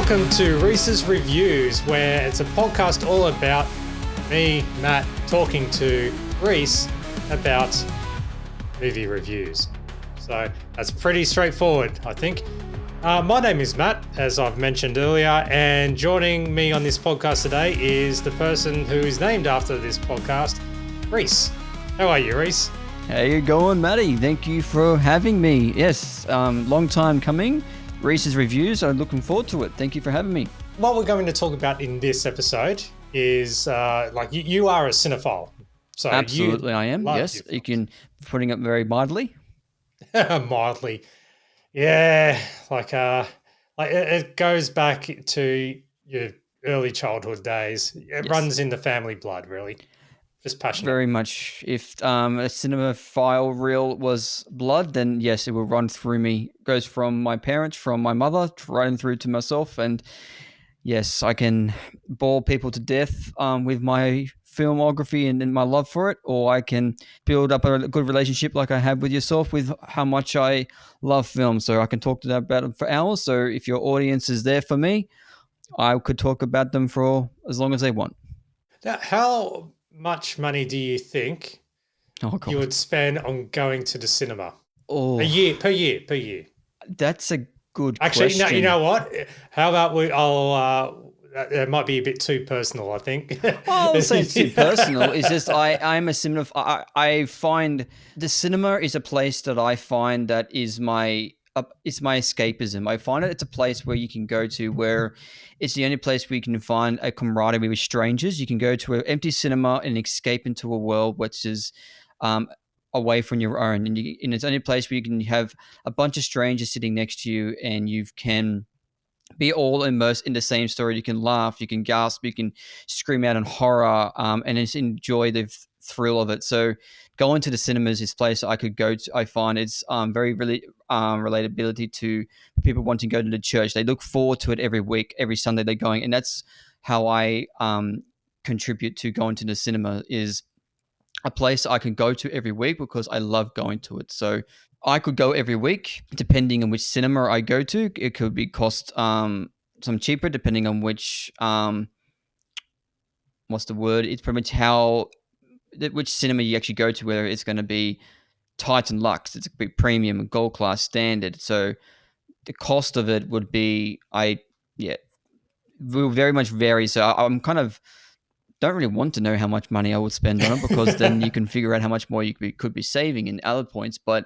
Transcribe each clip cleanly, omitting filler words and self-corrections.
welcome to Reece's Reviews, where it's a podcast all about me, Matt, talking to Reece about movie reviews. So that's pretty straightforward, I think. My name is Matt, as I've mentioned earlier, and joining me on this podcast today is the person who is named after this podcast, Reece. How are you, Reece? How you going, Matty? Thank you for having me. Yes, long time coming. Reece's Reviews, I'm looking forward to it. Thank you for having me. What we're going to talk about in this episode is, you are a cinephile. So absolutely, I am. Yes, you can putting it very mildly. Mildly, yeah. It goes back to your early childhood days. It runs in the family blood, really. Just passionate. Very much. If a cinephile reel was blood, then yes, it will run through me. It goes from my parents, from my mother, right through to myself. And yes, I can bore people to death with my filmography and my love for it, or I can build up a good relationship like I have with yourself with how much I love film. So I can talk to them about them for hours. So if your audience is there for me, I could talk about them for as long as they want. Now, how much money do you think you would spend on going to the cinema? Per year? That's a good question. Actually, you know what? How about it might be a bit too personal, I think. I wouldn't say it's too personal. It's just I'm a cinephile. I find the cinema is a place that I find that is it's my escapism. I find it's a place where you can go to where it's the only place where you can find a camaraderie with strangers. You can go to an empty cinema and escape into a world which is away from your own. And it's the only place where you can have a bunch of strangers sitting next to you and you can be all immersed in the same story. You can laugh, you can gasp, you can scream out in horror, and just enjoy the thrill of it. So going to the cinemas is a place I could go to. I find it's very really relatability to people wanting to go to the church. They look forward to it every week, every Sunday they're going, and that's how I contribute to going to the cinema. Is a place I can go to every week because I love going to it. So I could go every week, depending on which cinema I go to. It could be cost some cheaper, depending on which what's the word? It's pretty much which cinema you actually go to, whether it's going to be Titan Lux, it's a big premium, gold class, standard. So the cost of it would be, will very much vary. So I'm kind of don't really want to know how much money I would spend on it because then you can figure out how much more you could be saving in other points. But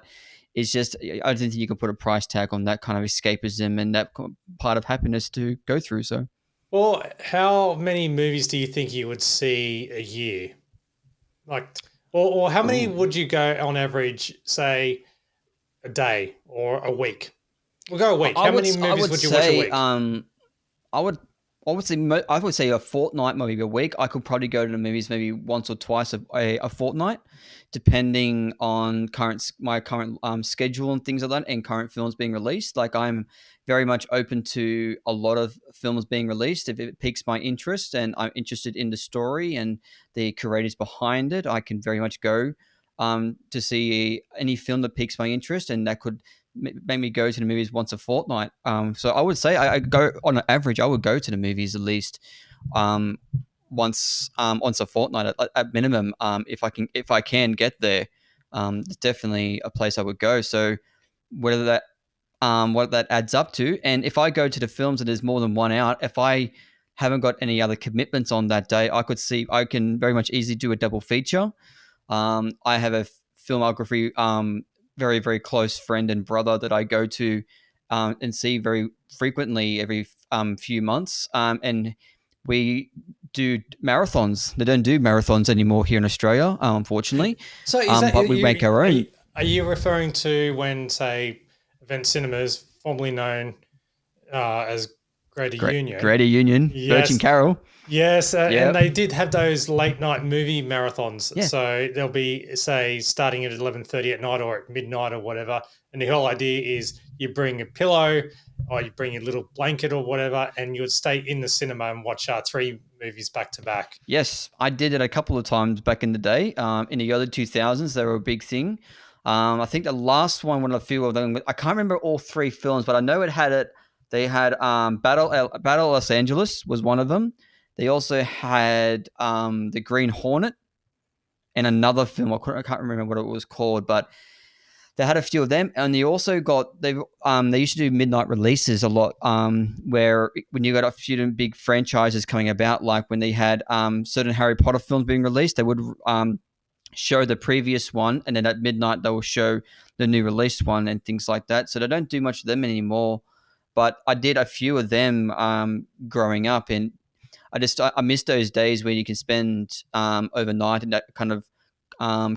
it's just, I don't think you can put a price tag on that kind of escapism and that part of happiness to go through. So, well, how many movies do you think you would see a year? Or how many would you go on average, say, a day or a week? We'll go a week. How many movies would you watch a week? I would say a fortnight, maybe a week. I could probably go to the movies maybe once or twice a fortnight, depending on my current schedule and things like that, and current films being released. Like I'm very much open to a lot of films being released. If it piques my interest and I'm interested in the story and the creators behind it, I can very much go to see any film that piques my interest, and that could make me go to the movies once a fortnight. So I would say I go on an average. I would go to the movies at least once a fortnight at minimum. If I can get there, it's definitely a place I would go. So whether that what that adds up to, and if I go to the films and there's more than one out, if I haven't got any other commitments on that day, I can very much easily do a double feature. I have a filmography very, very close friend and brother that I go to and see very frequently every few months. And we do marathons. They don't do marathons anymore here in Australia, unfortunately. So we make our own. Are you referring to when, say, Event Cinemas, formerly known as Greater Union? Yes. Birch and Carroll. Yes, and they did have those late night movie marathons. Yeah. So they'll be, say, starting at 11:30 at night or at midnight or whatever. And the whole idea is you bring a pillow or you bring a little blanket or whatever, and you would stay in the cinema and watch 3 movies back to back. Yes, I did it a couple of times back in the day. In the early 2000s, they were a big thing. I think the last one, when I can't remember all 3 films, but I know it had They had Battle Los Angeles was one of them. They also had the Green Hornet and another film. I can't remember what it was called, but they had a few of them, and they also got they used to do midnight releases a lot, where when you got a few big franchises coming about, like when they had certain Harry Potter films being released, they would show the previous one, and then at midnight they will show the new released one and things like that. So they don't do much of them anymore. But I did a few of them growing up, and I miss those days where you can spend overnight and that kind of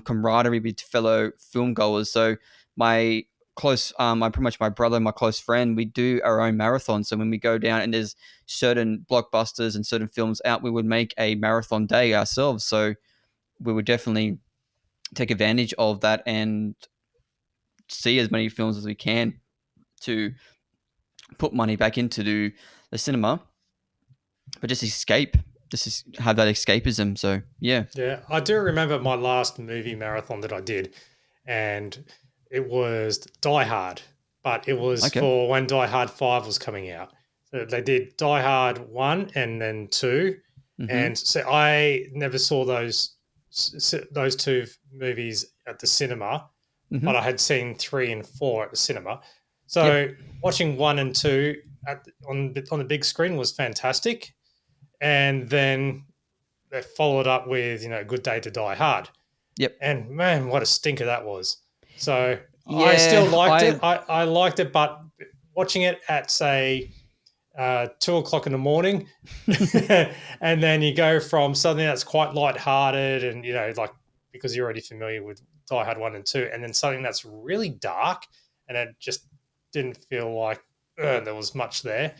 camaraderie with fellow film goers. So my pretty much my brother, my close friend, we do our own marathon. So when we go down and there's certain blockbusters and certain films out, we would make a marathon day ourselves. So we would definitely take advantage of that and see as many films as we can to put money back into the cinema, but just escape, have that escapism. So yeah. Yeah, I do remember my last movie marathon that I did, and it was Die Hard, but it was Okay. for when Die Hard 5 was coming out. So they did Die Hard 1 and then 2, Mm-hmm. and so I never saw those two movies at the cinema, Mm-hmm. but I had seen 3 and 4 at the cinema. Yep. So watching 1 and 2 on the big screen was fantastic, and then they followed up with Good Day to Die Hard, Yep. and man, what a stinker that was. So I still Yeah. liked it. I liked it, but watching it at say 2 o'clock in the morning, and then you go from something that's quite light-hearted and like because you're already familiar with Die Hard 1 and 2, and then something that's really dark, and it just didn't feel like there was much there.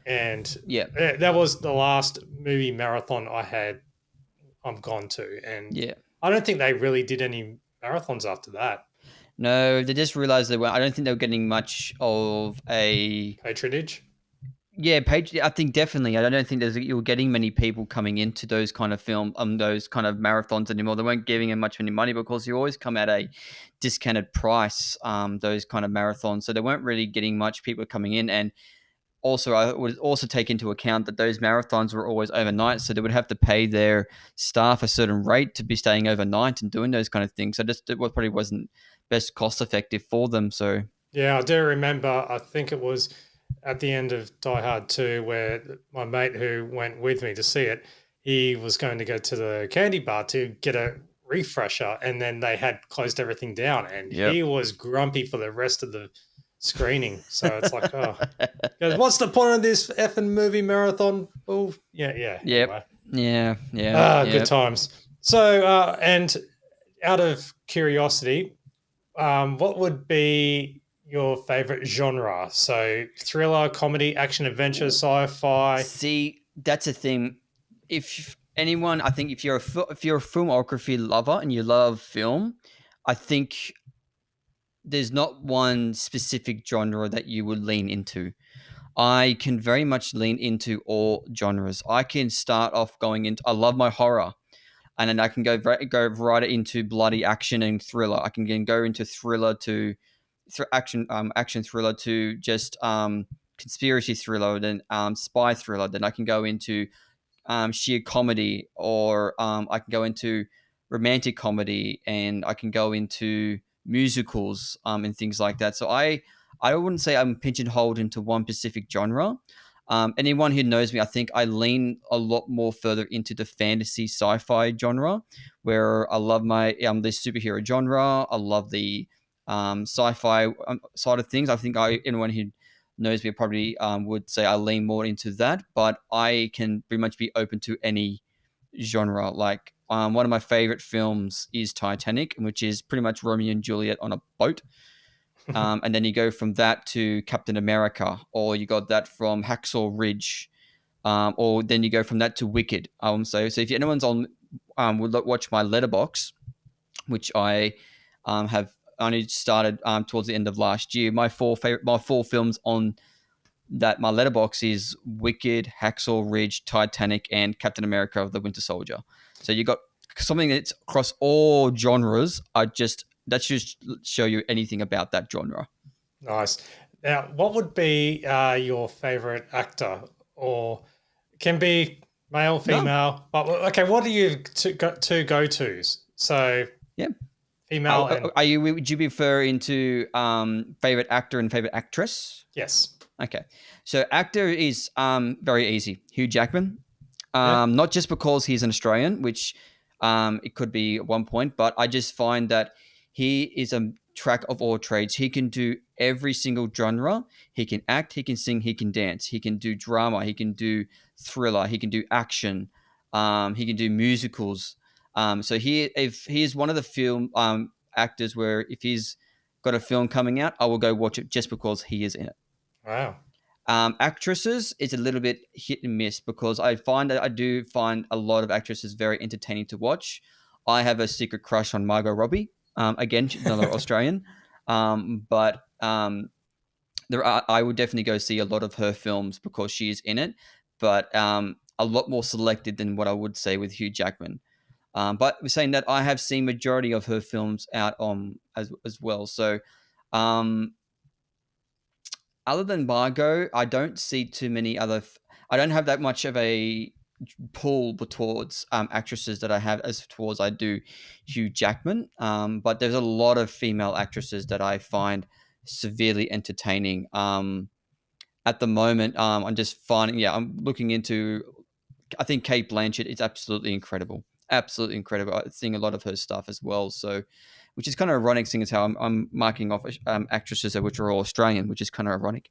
And Yeah. that was the last movie marathon I've gone to, and Yeah. I don't think they really did any marathons after that. No, they just realized they were. I don't think they were getting much of a Patronage. page. I think definitely. I don't think you were getting many people coming into those kind of those kind of marathons anymore. They weren't giving them much any money because you always come at a discounted price. Those kind of marathons, so they weren't really getting much people coming in. And also, I would also take into account that those marathons were always overnight, so they would have to pay their staff a certain rate to be staying overnight and doing those kind of things. So just it probably wasn't best cost effective for them. So Yeah, I do remember. I think it was at the end of Die Hard 2 where my mate who went with me to see it, he was going to go to the candy bar to get a refresher, and then they had closed everything down, and yep. he was grumpy for the rest of the screening. So it's like, oh, goes, what's the point of this effing movie marathon? Oh, yeah, yeah. Yep. Anyway, Yeah. Yeah. good Yep. times. So, and out of curiosity, what would be your favorite genre? So, thriller, comedy, action, adventure, sci-fi. See, that's a thing. If anyone, I think if you're a filmography lover and you love film, I think there's not one specific genre that you would lean into. I can very much lean into all genres. I can start off going into. I love my horror, and then I can go right into bloody action and thriller. I can then go into thriller to action thriller to just conspiracy thriller, then spy thriller. Then I can go into sheer comedy, or I can go into romantic comedy, and I can go into musicals and things like that. So I wouldn't say I'm pigeonholed into one specific genre. Anyone who knows me, I think I lean a lot more further into the fantasy sci-fi genre, where I love my the superhero genre. I love the sci-fi side of things. I think anyone who knows me probably would say I lean more into that, but I can pretty much be open to any genre. Like one of my favorite films is Titanic, which is pretty much Romeo and Juliet on a boat. And then you go from that to Captain America, or you got that from Hacksaw Ridge, or then you go from that to Wicked. So if anyone's on would watch my Letterbox, which I have only started towards the end of last year, my four films on that my letterbox is Wicked, Hacksaw Ridge, Titanic, and Captain America of the Winter Soldier. So you got something that's across all genres. That should show you anything about that genre. Nice. Now, what would be your favorite actor, or can be male, No. female? But okay, what are you two go tos? So Yeah. female and Are you? Would you be referring to favorite actor and favorite actress? yes, Okay. So actor is very easy. Hugh Jackman. yeah, Not just because he's an Australian, which it could be at one point, but I just find that he is a track of all trades. He can do every single genre. He can act, he can sing, he can dance, he can do drama, he can do thriller, he can do action, he can do musicals. So if he is one of the film actors where if he's got a film coming out, I will go watch it just because he is in it. wow. Actresses is a little bit hit and miss because I find that I do find a lot of actresses very entertaining to watch. I have a secret crush on Margot Robbie. Again, she's another Australian, but I would definitely go see a lot of her films because she is in it, but a lot more selected than what I would say with Hugh Jackman. But saying that, I have seen majority of her films out on as well. So um, other than Margot, I don't see too many other. I don't have that much of a pull towards actresses that I have as towards I do Hugh Jackman. But there's a lot of female actresses that I find severely entertaining. At the moment, I'm just finding. Yeah, I'm looking into. I think Kate Blanchett is absolutely incredible. Absolutely incredible. I'm seeing a lot of her stuff as well. So, which is kind of ironic, seeing as how I'm marking off actresses which are all Australian, which is kind of ironic.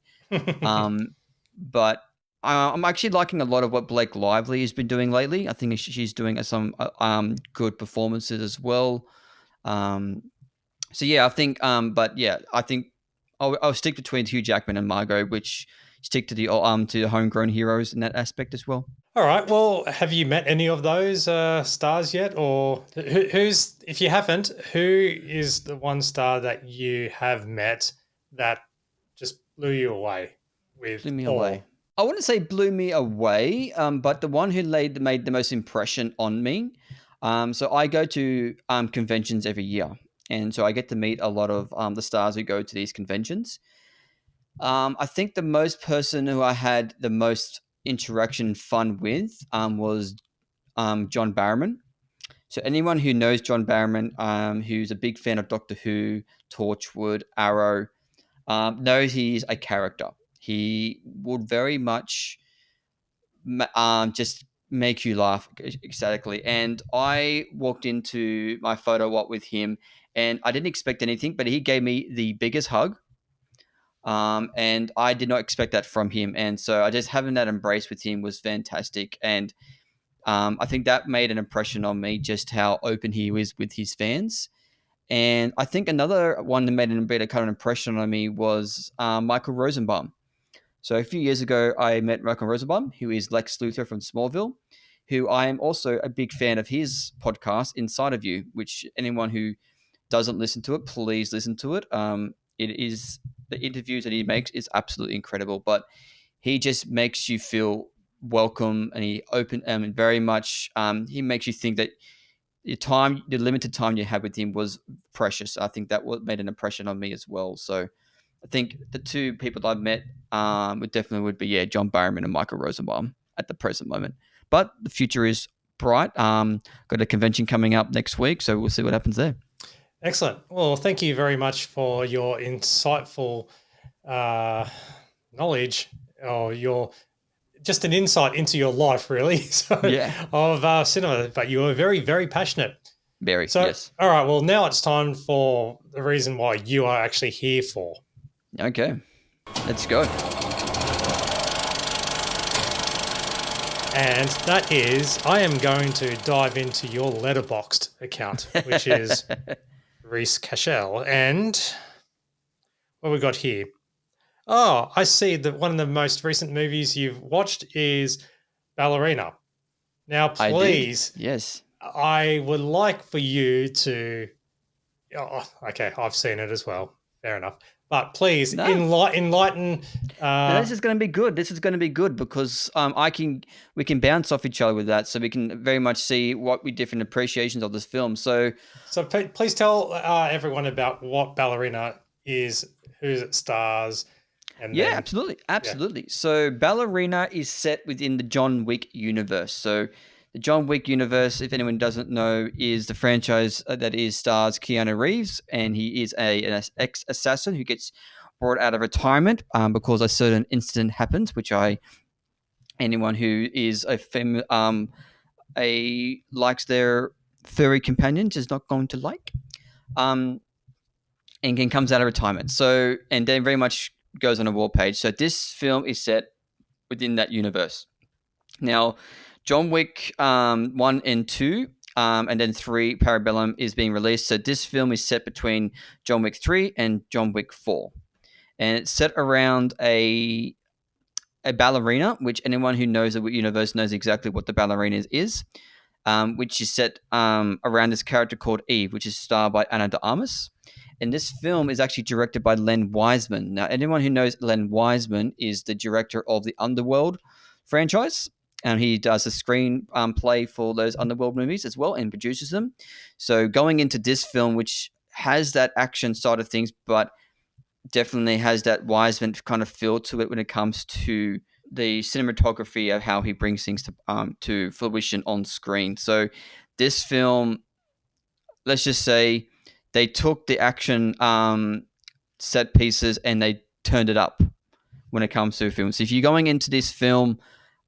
But I'm actually liking a lot of what Blake Lively has been doing lately. I think she's doing some good performances as well. Um, so yeah, I think. But yeah, I think I'll stick between Hugh Jackman and Margot, which stick to the homegrown heroes in that aspect as well. All right. Well, have you met any of those stars yet, or who's? If you haven't, who is the one star that you have met that just blew you away Blew with me awe? away. I wouldn't say blew me away, but the one who made the most impression on me. So I go to conventions every year, and so I get to meet a lot of the stars who go to these conventions. I think the most person who I had the most interaction and fun with was John Barrowman. So anyone who knows John Barrowman, who's a big fan of Doctor Who, Torchwood, Arrow, knows he's a character. He would very much just make you laugh ecstatically. And I walked into my photo op with him, and I didn't expect anything, but he gave me the biggest hug. And I did not expect that from him. And so I just having that embrace with him was fantastic. And I think that made an impression on me, just how open he is with his fans. And I think another one that made a bit of kind of impression on me was Michael Rosenbaum. So a few years ago, I met Michael Rosenbaum, who is Lex Luthor from Smallville, who I am also a big fan of his podcast, Inside of You, which anyone who doesn't listen to it, please listen to it. It is the interviews that he makes is absolutely incredible, but he just makes you feel welcome and he open and very much he makes you think that the limited time you had with him was precious. I think that made an impression on me as well. So I think the two people that I've met would be John Barrowman and Michael Rosenbaum at the present moment. But the future is bright. Got a convention coming up next week, so we'll see what happens there. Excellent. Well, thank you very much for your insightful uh, knowledge, or your just an insight into your life, really, so Yeah, of cinema. But you were very, very passionate. very So, yes. all right. Well, now it's time for the reason why you are actually here for. Okay, let's go. And that is, I am going to dive into your Letterboxd account, which is Reece Cashel. And what we got here? Oh, I see that one of the most recent movies you've watched is Ballerina. Now, I did. please, Yes. I would like for you to. Oh, okay, I've seen it as well. Fair enough. But please No. enlighten. Now this is going to be good. This is going to be good because we can bounce off each other with that, so we can very much see what we different appreciations of this film. So So please tell everyone about what Ballerina is, who it stars. And Yeah, then, absolutely. yeah. Absolutely. So Ballerina is set within the John Wick universe. So the John Wick universe, if anyone doesn't know, is the franchise that is stars Keanu Reeves, and he is an ex-assassin who gets brought out of retirement because a certain incident happens, which anyone who is a likes their furry companions is not going to like. Um, and then comes out of retirement. So, and then very much goes on a war page. So this film is set within that universe. Now, John Wick 1 and 2, and then 3, Parabellum, is being released. So this film is set between John Wick 3 and John Wick 4. And it's set around a ballerina, which anyone who knows the universe knows exactly what the ballerina is, which is set around this character called Eve, which is starred by Anna de Armas. And this film is actually directed by Len Wiseman. Now, anyone who knows Len Wiseman is the director of the Underworld franchise. And he does a screen play for those Underworld movies as well and produces them. So going into this film, which has that action side of things, but definitely has that Wiseman kind of feel to it when it comes to the cinematography of how he brings things to fruition on screen. So this film, let's just say, they took the action set pieces and they turned it up when it comes to films. So if you're going into this film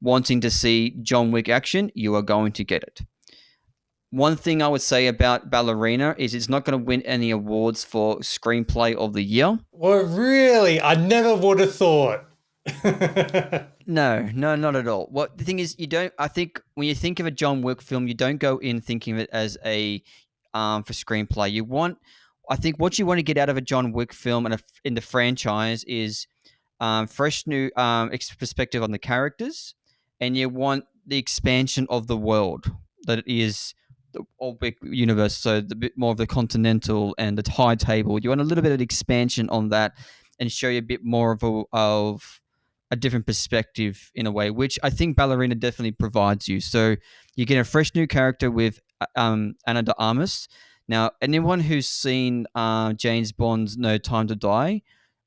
wanting to see John Wick action, you are going to get it. One thing I would say about Ballerina is it's not going to win any awards for screenplay of the year. Well, really, I never would have thought. No, no, not at all. What the thing is, you don't. I think when you think of a John Wick film, you don't go in thinking of it as a for screenplay. You want, I think, what you want to get out of a John Wick film and in the franchise is fresh new perspective on the characters, and you want the expansion of the world that it is the old big universe. So the bit more of the continental and the high table. You want a little bit of expansion on that, and show you a bit more of a different perspective in a way, which I think Ballerina definitely provides you. So you get a fresh new character with Anna de Armas. Now, anyone who's seen James Bond's No Time to Die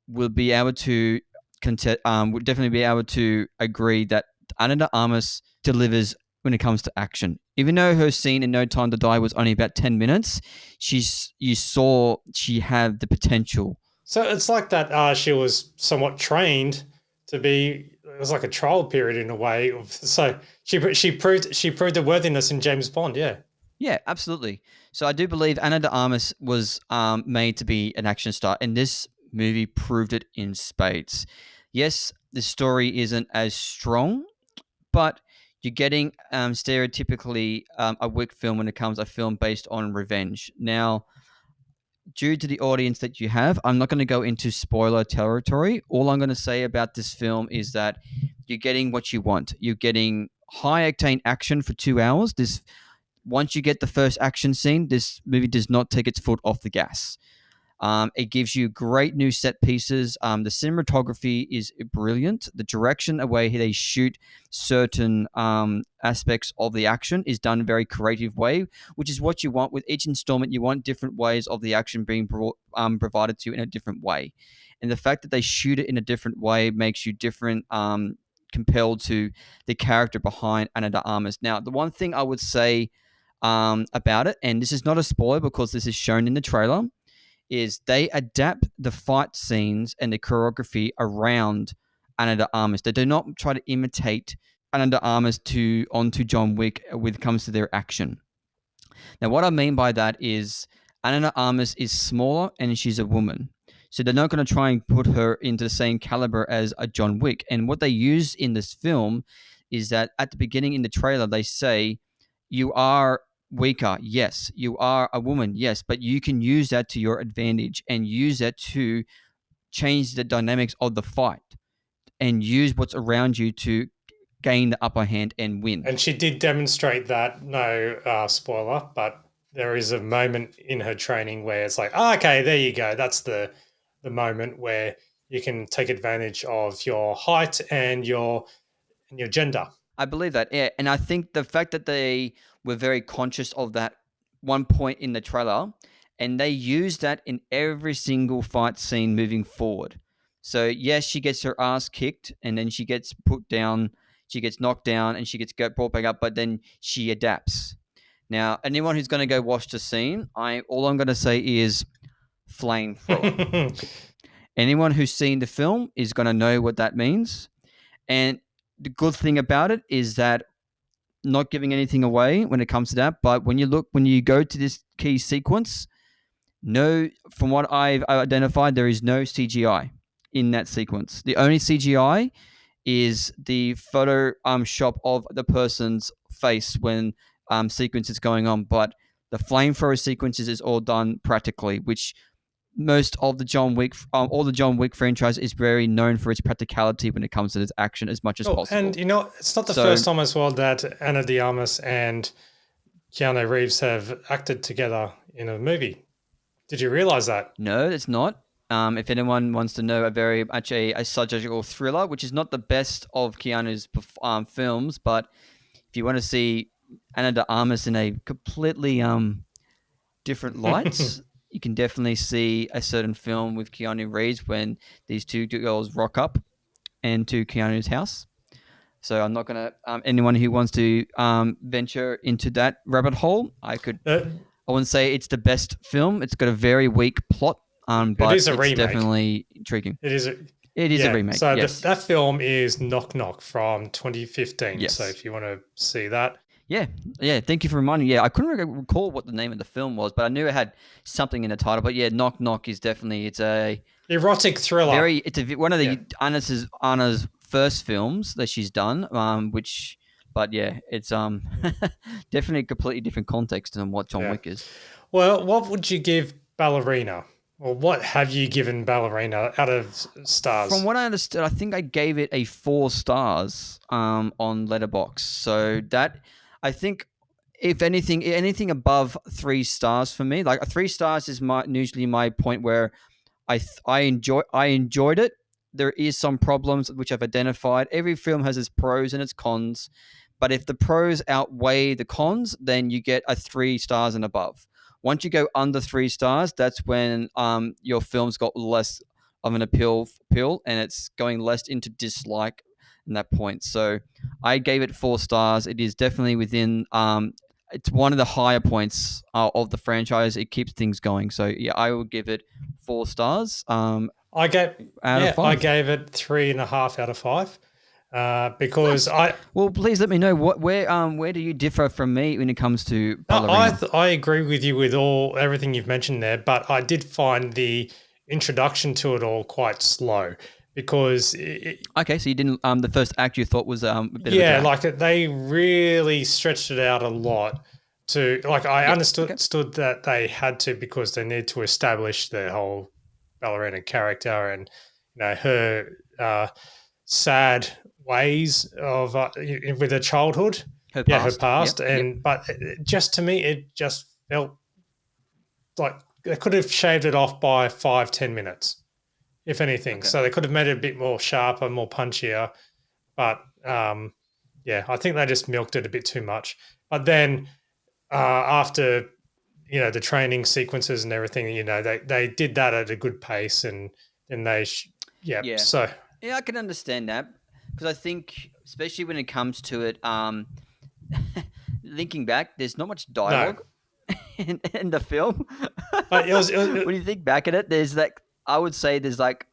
will be able to would definitely be able to agree that Anna de Armas delivers when it comes to action. Even though her scene in No Time to Die was only about 10 minutes, you saw she had the potential. So it's like that she was somewhat trained to be. It was like a trial period in a way. So she proved the worthiness in James Bond. Yeah. Yeah, absolutely. So I do believe Anna de Armas was made to be an action star, and this movie proved it in spades. Yes, the story isn't as strong, but you're getting stereotypically a Wick film when it comes a film based on revenge. Now, due to the audience that you have, I'm not going to go into spoiler territory. All I'm going to say about this film is that you're getting what you want. You're getting high octane action for 2 hours. This Once you get the first action scene, this movie does not take its foot off the gas. It gives you great new set pieces. The cinematography is brilliant. The direction, the way they shoot certain aspects of the action is done in a very creative way, which is what you want with each installment. You want different ways of the action being provided to you in a different way. And the fact that they shoot it in a different way makes you different, compelled to the character behind Anna de Armas. Now, the one thing I would say about it, and this is not a spoiler because this is shown in the trailer, is they adapt the fight scenes and the choreography around Anna de Armas. They do not try to imitate Anna de Armas onto John Wick when it comes to their action. Now, what I mean by that is Anna de Armas is smaller and she's a woman. So they're not going to try and put her into the same caliber as a John Wick. And what they use in this film is that at the beginning in the trailer, they say, you are weaker. Yes. You are a woman. Yes. But you can use that to your advantage and use that to change the dynamics of the fight and use what's around you to gain the upper hand and win. And she did demonstrate that. No spoiler, but there is a moment in her training where it's like, oh, okay, there you go. That's the moment where you can take advantage of your height and your gender. I believe that, yeah. And I think the fact that they were very conscious of that one point in the trailer and they used that in every single fight scene moving forward. So yes, she gets her ass kicked, and then she gets put down, she gets knocked down, and she gets brought back up. But then she adapts. Now, anyone who's going to go watch the scene, all I'm going to say is flamethrower. Anyone who's seen the film is going to know what that means. And the good thing about it is that, not giving anything away when it comes to that, but when you go to this key sequence, no, from what I've identified, there is no CGI in that sequence. The only CGI is the photo shop of the person's face when sequence is going on, but the flamethrower sequences is all done practically, which most of the John Wick, all the John Wick franchise is very known for its practicality when it comes to its action as much as Oh, and possible. it's not the So first time as well that Anna de Armas and Keanu Reeves have acted together in a movie. Did you realize that? no, it's not. If anyone wants to know a psychological thriller, which is not the best of Keanu's films, but if you want to see Anna de Armas in a completely different lights, you can definitely see a certain film with Keanu Reeves when these two girls rock up and to Keanu's house. So I'm not gonna anyone who wants to venture into that rabbit hole. Uh, I wouldn't say it's the best film. It's got a very weak plot, it but is a it's remake. definitely intriguing. It is a It is a Yeah. remake. So Yes. that film is Knock Knock from 2015. So Yes. if you want to see that, Yeah. Yeah. Thank you for reminding. Yeah, I couldn't recall what the name of the film was, but I knew it had something in the title. But yeah, Knock Knock is definitely erotic thriller. one of Yeah. the Anna's first films that she's done. Which, but yeah, it's definitely a completely different context than what John Yeah. Wick is. Well, what would you give Ballerina? Or what have you given Ballerina out of From stars? what I understood, I think I gave it a 4 stars on Letterboxd. So that, I think, if anything above 3 stars for me, like 3 stars is usually my point where I enjoyed it. There is some problems which I've identified. Every film has its pros and its cons, but if the pros outweigh the cons, then you get a 3 stars and above. Once you go under 3 stars, that's when your film's got less of an appeal, and it's going less into dislike in that point. So I gave it 4 stars. It is definitely within it's one of the higher points of the franchise. It keeps things going. So yeah, I will give it 4 stars I gave out of I 5. gave it 3.5 out of 5. Because Nice. Well, please let me know where do you differ from me when it comes to Ballerina? I agree with you with everything you've mentioned there, but I did find the introduction to it all quite slow because Okay, so you didn't the first act you thought was a bit of a yeah, drag. like they really stretched it out a lot to like I Yeah. Okay. understood that they had to because they need to establish the whole ballerina character and her sad ways of with her childhood, Her yeah, her past. past, Yep. Yep. and but just to me it just felt like they could have shaved it off by 5-10 minutes if anything, Okay. so they could have made it a bit more sharper, more punchier, but yeah, I think they just milked it a bit too much. But then after the training sequences and everything, they did that at a good pace, and then yeah. Yeah. So Yeah, I can understand that because I think, especially when it comes to it, linking back, there's not much no, dialogue in the film. but When you think back at it, I would say there's like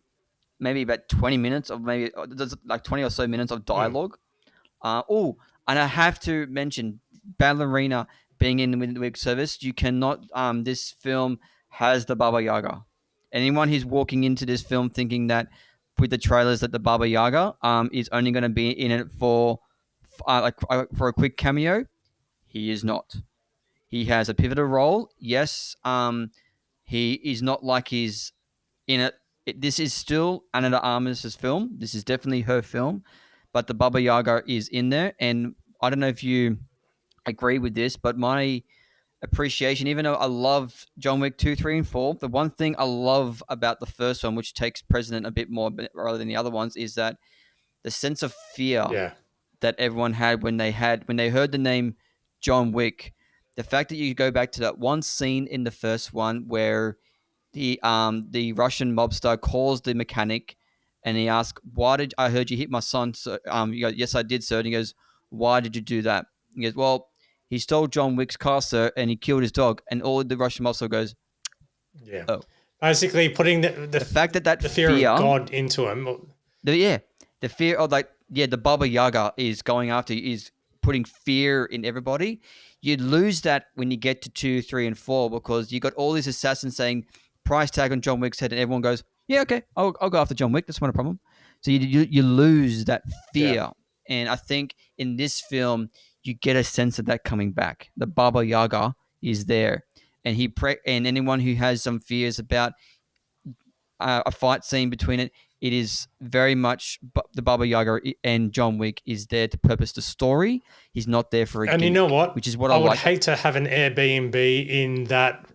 maybe about 20 minutes of maybe there's like 20 or so minutes of mm, dialogue. Oh, and I have to mention Ballerina being in the Wick service. You cannot. This film has the Baba Yaga. Anyone who's walking into this film thinking that with the trailers that the Baba Yaga is only going to be in it for a quick cameo, he is not. He has a pivotal role. Yes. He is not like he's in it. This is still Anna de Armas' film. This is definitely her film, but the Baba Yaga is in there. And I don't know if you agree with this, but my appreciation, even though I love John Wick 2, 3, and 4, the one thing I love about the first one, which takes precedent a bit more rather than the other ones, is that the sense of fear yeah, that everyone had when they heard the name John Wick. The fact that you go back to that one scene in the first one where the Russian mobster calls the mechanic and he asks, "Why did I heard you hit my son?" So, you go, "Yes, I did, sir." And he goes, "Why did you do that?" He goes, "Well, he stole John Wick's car, sir, and he killed his dog." And all the Russian muscle goes, Yeah. "Oh, Basically, putting the fact that the fear of fear, God into him. yeah, the fear of the Baba Yaga is going after you, is putting fear in everybody. You lose that when you get to 2, 3, and 4 because you got all these assassins saying price tag on John Wick's head, and everyone goes, "Yeah, okay, I'll go after John Wick. That's not a problem." So you lose that Yeah. fear, and I think in this film you get a sense of that coming back. The Baba Yaga is there, and and anyone who has some fears about a fight scene between it. It is very much the Baba Yaga and John Wick is there to purpose the story. He's not there for a And you know gimmick, what? which is what I I would like. hate to have an Airbnb in that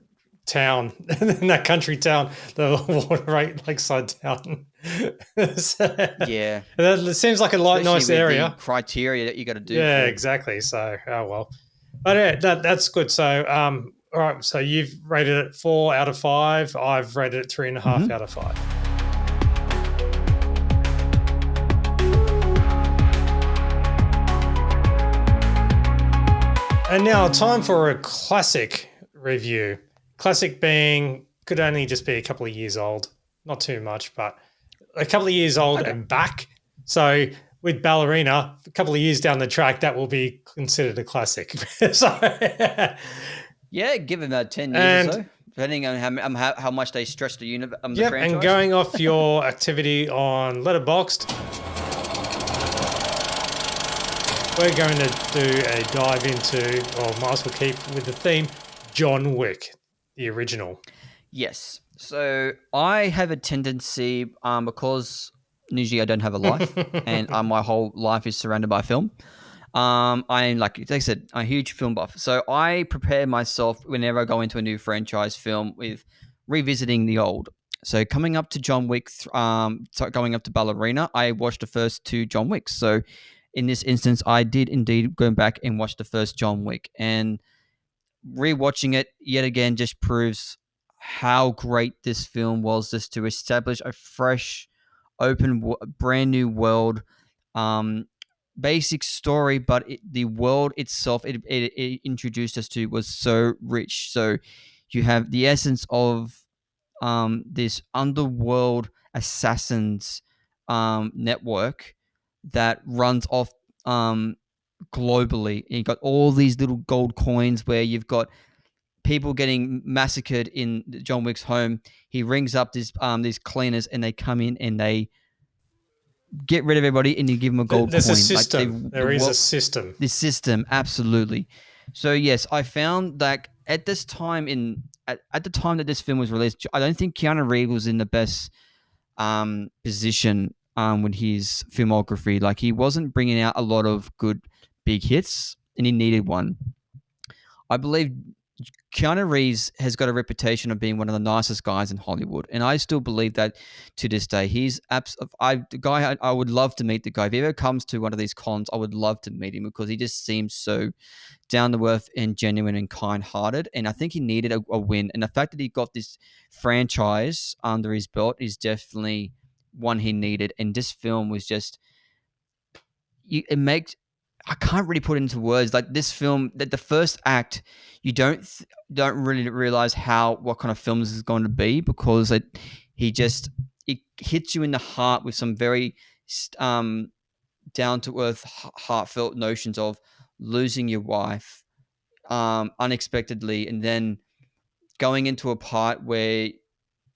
town, in that country town, the water lakeside town. So, Yeah, that seems like a especially nice with the area. criteria that you got to do Yeah, for. exactly. So, oh well. But yeah, that's good. So, all right. So you've rated it 4 out of 5. I've rated it 3.5 Mhm. out of 5. And now, time for a classic review. Classic being could only just be a couple of years old, not too much, but a couple of years old Okay. and back. So with Ballerina, a couple of years down the track, that will be considered a classic. So, Yeah, give him 10 years or and so, depending on how much they stretch the yep, and franchise. going off your activity on Letterboxd, we're going to do a dive into, or might as well keep with the theme, John Wick, the original. Yes. So I have a tendency, because usually I don't have a life, and my whole life is surrounded by film. I'm like I said, a huge film buff. So I prepare myself whenever I go into a new franchise film with revisiting the old. So coming up to John Wick, going up to Ballerina, I watched the first 2 John Wicks. So in this instance, I did indeed go back and watch the first John Wick, and rewatching it yet again just proves how great this film was, just to establish a fresh, brand new world. Um, Basic story, but the world itself it introduced us to was so rich. So you have the essence of this underworld assassins network that runs off um, globally. And you've got all these little gold coins where you've got people getting massacred in John Wick's home. He rings up these cleaners, and they come in and they get rid of everybody, and you give them a gold There's a coin. Like system. the There is a world, system. this system, absolutely. So yes, I found that at this time at the time that this film was released, I don't think Keanu Reeves was in the best position with his filmography. Like he wasn't bringing out a lot of good big hits, and he needed one. I believe Keanu Reeves has got a reputation of being one of the nicest guys in Hollywood, and I still believe that to this day. He's the guy I would love to meet the guy. If he ever comes to one of these cons, I would love to meet him because he just seems so down to earth and genuine and kind hearted. And I think he needed a win, and the fact that he got this franchise under his belt is definitely one he needed. And this film was just it makes I can't really put it into words. Like this film, that the first act, you don't really realize what kind of film this is going to be because it hits you in the heart with some very down to earth, heartfelt notions of losing your wife unexpectedly, and then going into a part where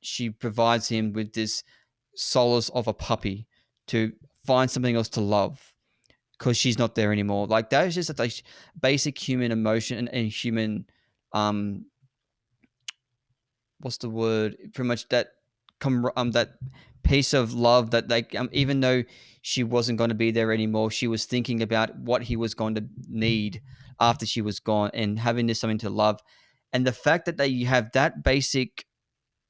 she provides him with this solace of a puppy to find something else to love because she's not there anymore. Like that is just a like, basic human emotion and human what's the word? Pretty much that piece of love that even though she wasn't going to be there anymore, she was thinking about what he was going to need after she was gone, and having this something to love, and the fact that you have that basic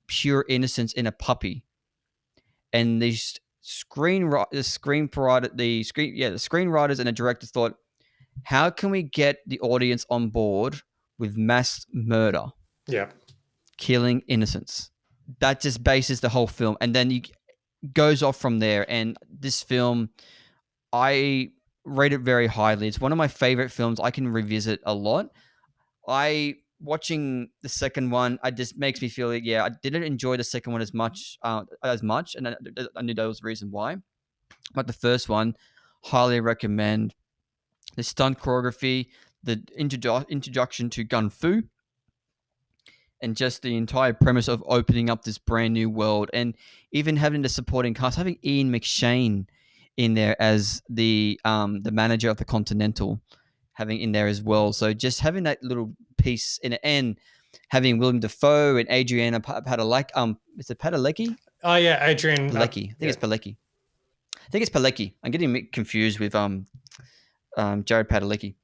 pure innocence in a puppy, and the screenwriters and the director thought, how can we get the audience on board with mass murder, Yeah. killing innocents? That just bases the whole film. And then goes off from there. And this film, I rate it very highly. It's one of my favorite films. I can revisit a lot. I watching the second one, I just makes me feel like, yeah, I didn't enjoy the second one as much, and I knew there was a reason why. But the first one, highly recommend. The stunt choreography, the introduction to gun fu, and just the entire premise of opening up this brand new world, and even having the supporting cast, having Ian McShane in there as the manager of the Continental, having in there as well. So just having that little piece in it, and having William Dafoe and Adriana Padalecki. Is it Padalecki? Oh yeah, Adrian. Palecki. I think Yeah. it's Palecki. I think it's Palecki. I'm getting confused with Jared Padalecki.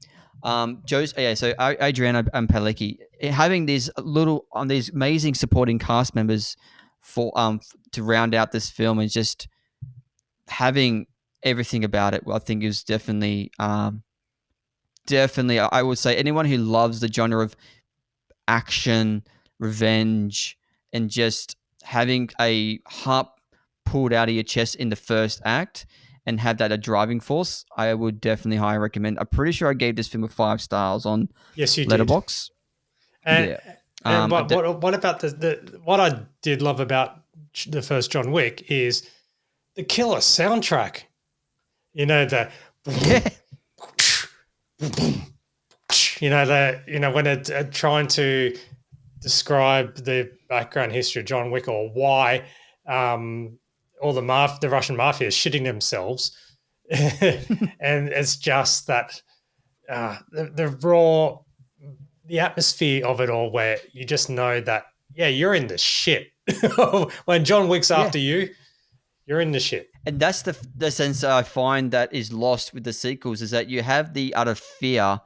So Adriana and Palecki, having these little on these amazing supporting cast members for to round out this film, and just having everything about it, I think is definitely, I would say anyone who loves the genre of action, revenge, and just having a heart pulled out of your chest in the first act and have that a driving force, I would definitely highly recommend. I'm pretty sure I gave this film a 5 stars on Yes, you did. Letterboxd. And Yeah. and what about the what I did love about the first John Wick is the killer soundtrack. You know the Yeah. when it's trying to describe the background history of John Wick, or why all the Russian mafia is shitting themselves, and it's just that the raw, the atmosphere of it all, where you just know that you're in the shit when John Wick's after you, you're in the shit. And that's the sense I find that is lost with the sequels, is that you have the utter fear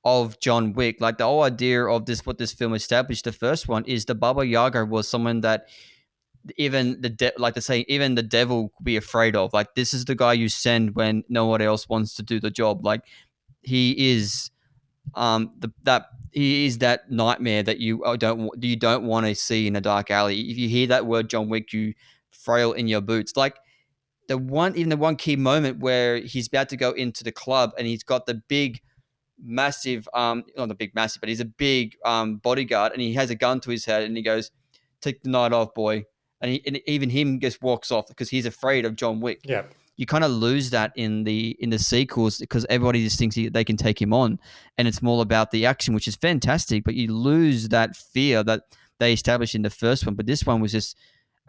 of John Wick. Like the whole idea of what this film established, the first one, is the Baba Yaga was someone that even even the devil could be afraid of. Like, this is the guy you send when no one else wants to do the job. Like, he is he is that nightmare that you don't want to see in a dark alley. If you hear that word John Wick, you frail in your boots. Like, the one key moment where he's about to go into the club, and he's got the big massive not the big massive, but he's a big bodyguard, and he has a gun to his head, and he goes, "Take the night off, boy." And even him just walks off because he's afraid of John Wick. Yeah. You kind of lose that in the sequels, because everybody just thinks they can take him on, and it's more about the action, which is fantastic, but you lose that fear that they established in the first one. But this one was just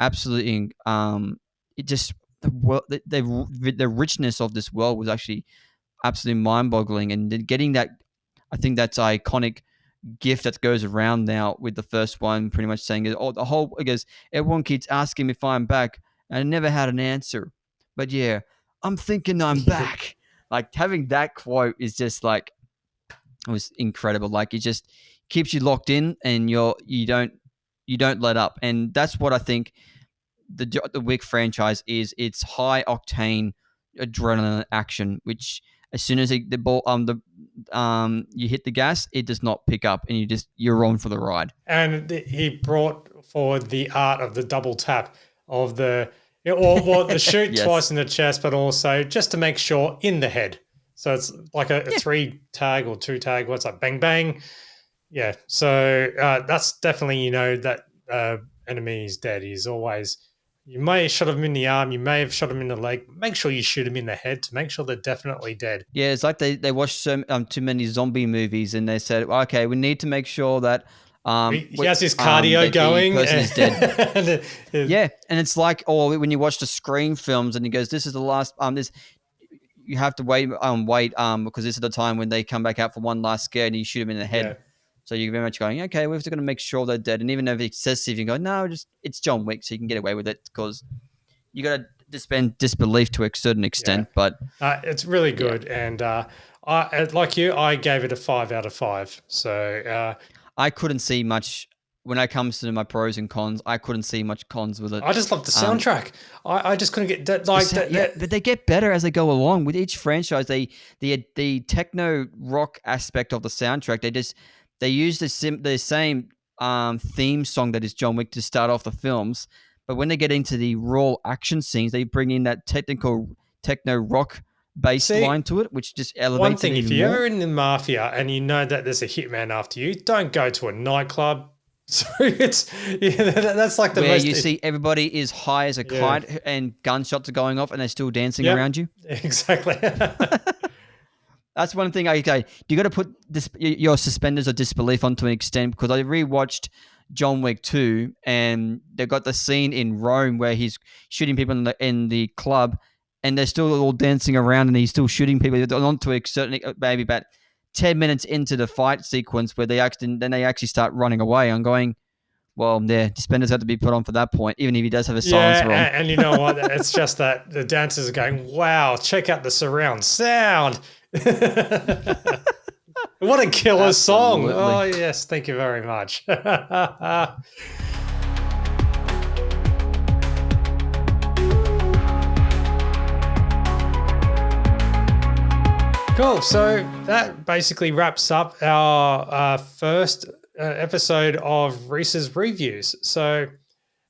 absolutely it just the richness of this world was actually absolutely mind-boggling. And then getting that, I think that's iconic gift that goes around now with the first one, pretty much saying it goes, everyone keeps asking me if I'm back, and I never had an answer, but yeah, I'm thinking I'm back. Like, having that quote is just like, it was incredible. Like, it just keeps you locked in, and you don't let up. And that's what I think the Wick franchise is. It's high octane adrenaline action, which as soon as you hit the gas, it does not pick up, and you're on for the ride. And he brought forward the art of the double tap of or the shoot Yes. twice in the chest, but also just to make sure in the head. So it's like a 3 tag or 2 tag. What's like bang bang. Yeah. So that's definitely that enemy is dead. He's always. You may have shot him in the arm, you may have shot him in the leg. Make sure you shoot him in the head to make sure they're definitely dead. Yeah, it's like they watched too many zombie movies, and they said, okay, we need to make sure that he has his cardio going. The person is dead. Yeah, and it's like, when you watch the Scream films, and he goes, "This is the last." You have to wait because this is the time when they come back out for one last scare, and you shoot him in the head. Yeah. So you're very much going, okay, we're just going to make sure they're dead. And even if it's excessive, you go, no, it's John Wick, so you can get away with it, because you got to suspend disbelief to a certain extent. Yeah. But it's really good. Yeah. And I, like you, I gave it a 5 out of 5. So I couldn't see much when it comes to my pros and cons. I couldn't see much cons with it. I just love the soundtrack. I just couldn't get that. But they get better as they go along with each franchise. The techno rock aspect of the soundtrack, they use the same theme song that is John Wick to start off the films, But when they get into the raw action scenes, they bring in that techno rock based line to it, which just elevates one thing. it If even you're more. ever in the mafia and you know that there's a hitman after you, don't go to a nightclub. So that's like the where most. You see everybody is high as a kite and gunshots are going off and they're still dancing around you. Exactly. That's one thing. Okay, you got to put your suspenders of disbelief onto an extent, because I rewatched John Wick 2 and they got the scene in Rome where he's shooting people in the club and they're still all dancing around and he's still shooting people onto a certain, maybe about 10 minutes into the fight sequence where they actually start running away. I'm going, well, their suspenders have to be put on for that point, even if he does have a silencer on. And you know what? It's just that the dancers are going, wow, check out the surround sound. What a killer song. Oh, yes. Thank you very much. Cool. So that basically wraps up our first episode of Reese's Reviews. So,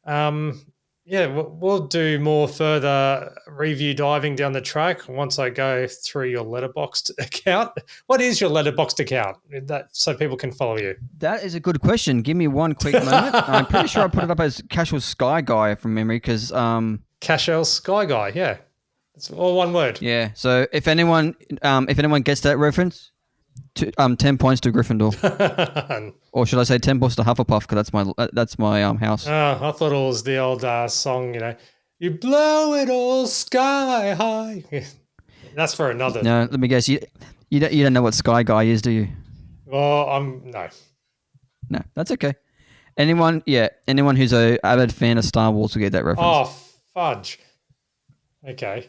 we'll do more further review diving down the track once I go through your Letterboxd account. What is your Letterboxd account so people can follow you? That is a good question. Give me one quick moment. I'm pretty sure I put it up as Casual Sky Guy from memory because... Casual Sky Guy, yeah. It's all one word. Yeah. So if anyone gets that reference, 10 points to Gryffindor. Or should I say 10 points to Hufflepuff, because that's my house. Oh, I thought it was the old song, you blow it all sky high. That's for another. No, let me guess. You don't know what Sky Guy is, do you? Well, no. No, that's okay. Anyone who's a avid fan of Star Wars will get that reference. Oh, fudge. Okay.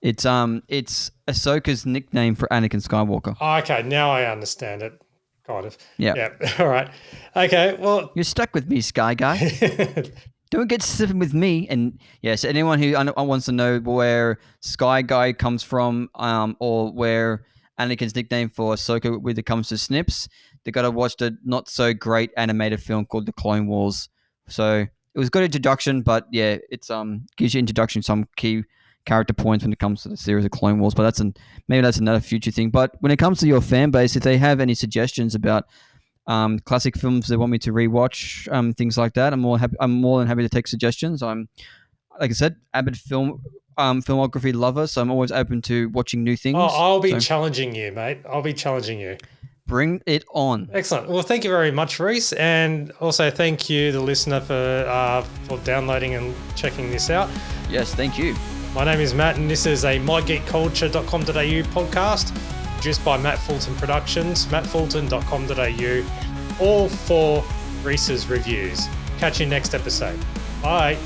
It's Ahsoka's nickname for Anakin Skywalker. Oh, okay, now I understand it. Kind of. Yeah. Yeah. All right. Okay. Well, you're stuck with me, Sky Guy. Don't get sipping with me. And yes, anyone who wants to know where Sky Guy comes from, or where Anakin's nickname for Ahsoka when it comes to snips, they got to watch the not so great animated film called The Clone Wars. So it was a good introduction, but yeah, it's gives you introduction to some key character points when it comes to the series of Clone Wars, but maybe that's another future thing. But when it comes to your fan base, if they have any suggestions about classic films they want me to rewatch, things like that, I'm more than happy to take suggestions. I'm, like I said, avid filmography lover, so I'm always open to watching new things. Oh, I'll be challenging you, mate. I'll be challenging you. Bring it on. Excellent. Well, thank you very much, Reece, and also thank you, the listener, for downloading and checking this out. Yes, thank you. My name is Matt, and this is a mygeekculture.com.au podcast produced by Matt Fulton Productions, mattfulton.com.au, all for Reece's Reviews. Catch you next episode. Bye.